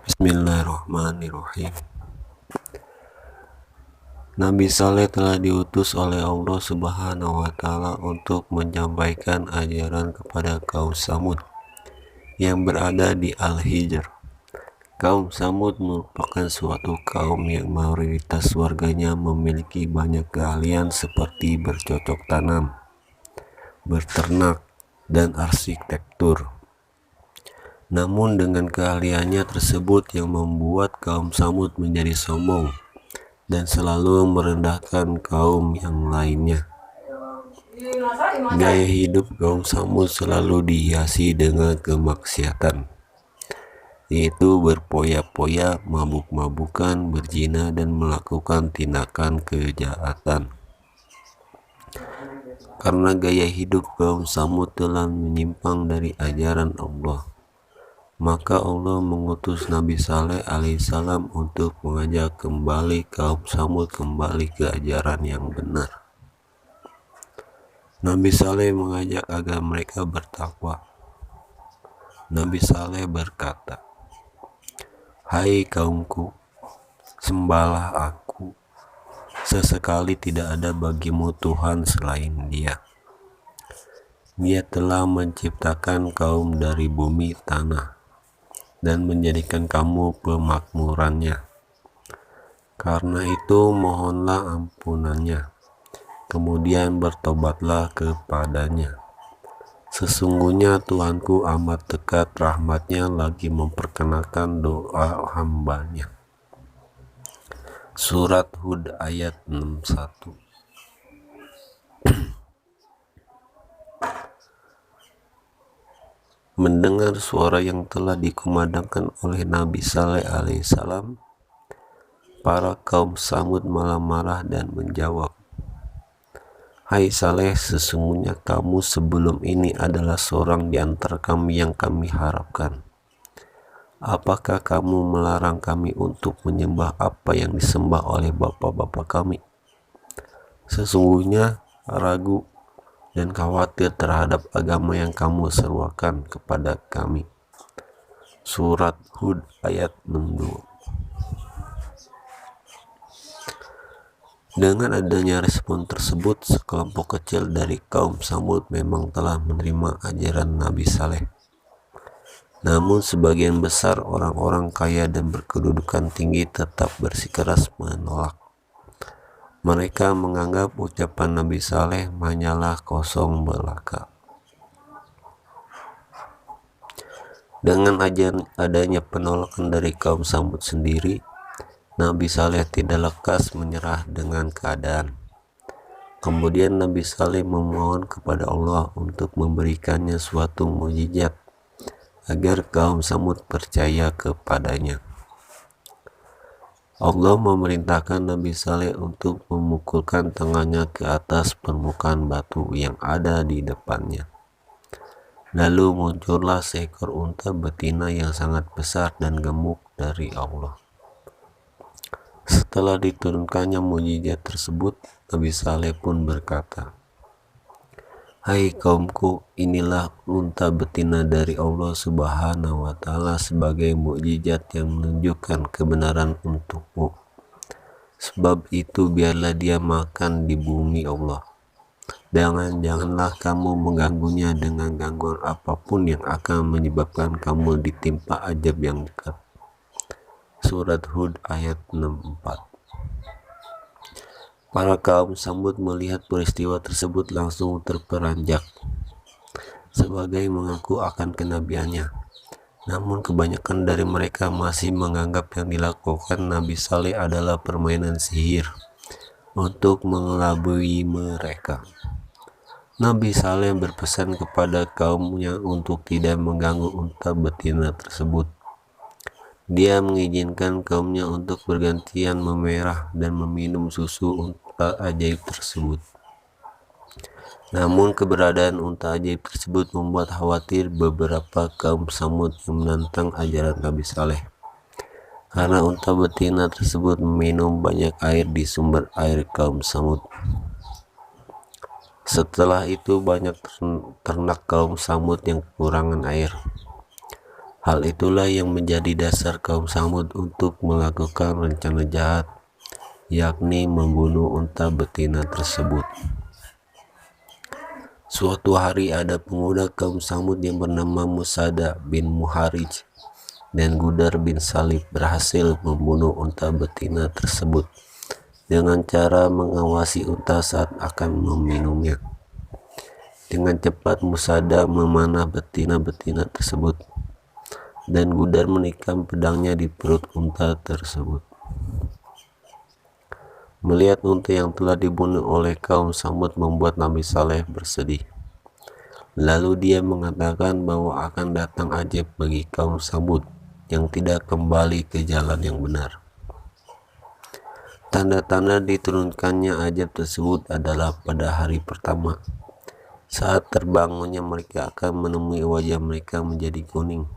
Bismillahirrahmanirrahim. Nabi Saleh telah diutus oleh Allah Subhanahu wa Ta'ala untuk menyampaikan ajaran kepada kaum Samud yang berada di Al-Hijr. Kaum Samud merupakan suatu kaum yang mayoritas warganya memiliki banyak keahlian seperti bercocok tanam, beternak, dan arsitektur. Namun dengan keahliannya tersebut yang membuat kaum Samud menjadi sombong dan selalu merendahkan kaum yang lainnya. Gaya hidup kaum Samud selalu dihiasi dengan kemaksiatan, yaitu berpoya-poya, mabuk-mabukan, berzina, dan melakukan tindakan kejahatan. Karena gaya hidup kaum Samud telah menyimpang dari ajaran Allah, maka Allah mengutus Nabi Saleh alaihissalam untuk mengajak kembali kaum Samud kembali ke ajaran yang benar. Nabi Saleh mengajak agar mereka bertakwa. Nabi Saleh berkata, "Hai kaumku, sembahlah aku. Sesekali tidak ada bagimu Tuhan selain Dia. Dia telah menciptakan kaum dari bumi tanah dan menjadikan kamu pemakmurannya. Karena itu mohonlah ampunannya, kemudian bertobatlah kepadanya. Sesungguhnya Tuhanku amat dekat rahmatnya lagi memperkenalkan doa hambanya." Surat Hud ayat 61. Mendengar suara yang telah dikumandangkan oleh Nabi Saleh alaihissalam, para kaum Samud malah marah dan menjawab, "Hai Saleh, sesungguhnya kamu sebelum ini adalah seorang di antara kami yang kami harapkan. Apakah kamu melarang kami untuk menyembah apa yang disembah oleh bapak-bapak kami? Sesungguhnya ragu dan khawatir terhadap agama yang kamu seruakan kepada kami." Surat Hud ayat 62. Dengan adanya respon tersebut, sekelompok kecil dari kaum Samud memang telah menerima ajaran Nabi Saleh. Namun sebagian besar orang-orang kaya dan berkedudukan tinggi tetap bersikeras menolak. Mereka menganggap ucapan Nabi Saleh hanyalah kosong belaka. Dengan adanya penolakan dari kaum Samud sendiri, Nabi Saleh tidak lekas menyerah dengan keadaan. Kemudian Nabi Saleh memohon kepada Allah untuk memberikannya suatu mukjizat agar kaum Samud percaya kepadanya. Allah memerintahkan Nabi Saleh untuk memukulkan tangannya ke atas permukaan batu yang ada di depannya. Lalu muncullah seekor unta betina yang sangat besar dan gemuk dari Allah. Setelah diturunkannya mukjizat tersebut, Nabi Saleh pun berkata, "Hai kaumku, inilah unta betina dari Allah Subhanahu wa Ta'ala sebagai mukjizat yang menunjukkan kebenaran untukmu. Sebab itu biarlah dia makan di bumi Allah. Janganlah kamu mengganggunya dengan gangguan apapun yang akan menyebabkan kamu ditimpa azab yang dekat." Surat Hud ayat 64. Para kaum Samud melihat peristiwa tersebut langsung terperanjak sebagai mengaku akan kenabiannya. Namun kebanyakan dari mereka masih menganggap yang dilakukan Nabi Saleh adalah permainan sihir untuk mengelabui mereka. Nabi Saleh berpesan kepada kaumnya untuk tidak mengganggu unta betina tersebut. Dia mengizinkan kaumnya untuk bergantian memerah dan meminum susu unta ajaib tersebut. Namun keberadaan unta ajaib tersebut membuat khawatir beberapa kaum Samud yang menentang ajaran Nabi Saleh. Karena unta betina tersebut meminum banyak air di sumber air kaum Samud. Setelah itu banyak ternak kaum Samud yang kekurangan air. Hal itulah yang menjadi dasar kaum Samud untuk melakukan rencana jahat, yakni membunuh unta betina tersebut. Suatu hari ada pemuda kaum Samud yang bernama Musada bin Muharij dan Gudar bin Salib berhasil membunuh unta betina tersebut dengan cara mengawasi unta saat akan meminumnya. Dengan cepat Musada memanah betina-betina tersebut dan Gudar menikam pedangnya di perut unta tersebut. Melihat unta yang telah dibunuh oleh kaum Samud membuat Nabi Saleh bersedih. Lalu dia mengatakan bahwa akan datang ajab bagi kaum Samud yang tidak kembali ke jalan yang benar. Tanda-tanda diturunkannya ajab tersebut adalah pada hari pertama, saat terbangunnya mereka akan menemui wajah mereka menjadi kuning.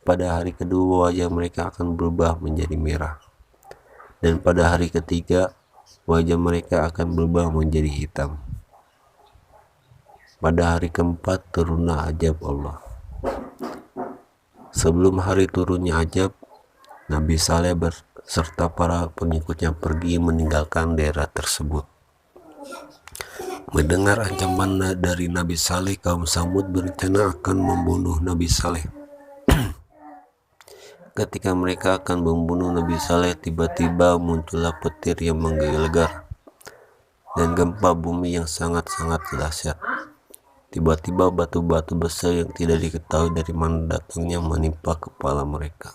Pada hari kedua wajah mereka akan berubah menjadi merah. Dan pada hari ketiga wajah mereka akan berubah menjadi hitam. Pada hari keempat turunlah ajab Allah. Sebelum hari turunnya ajab, Nabi Saleh serta para pengikutnya pergi meninggalkan daerah tersebut. Mendengar ancaman dari Nabi Saleh, kaum Samud berencana akan membunuh Nabi Saleh. Ketika mereka akan membunuh Nabi Saleh, tiba-tiba muncullah petir yang menggelegar dan gempa bumi yang sangat-sangat dahsyat. Tiba-tiba batu-batu besar yang tidak diketahui dari mana datangnya menimpa kepala mereka.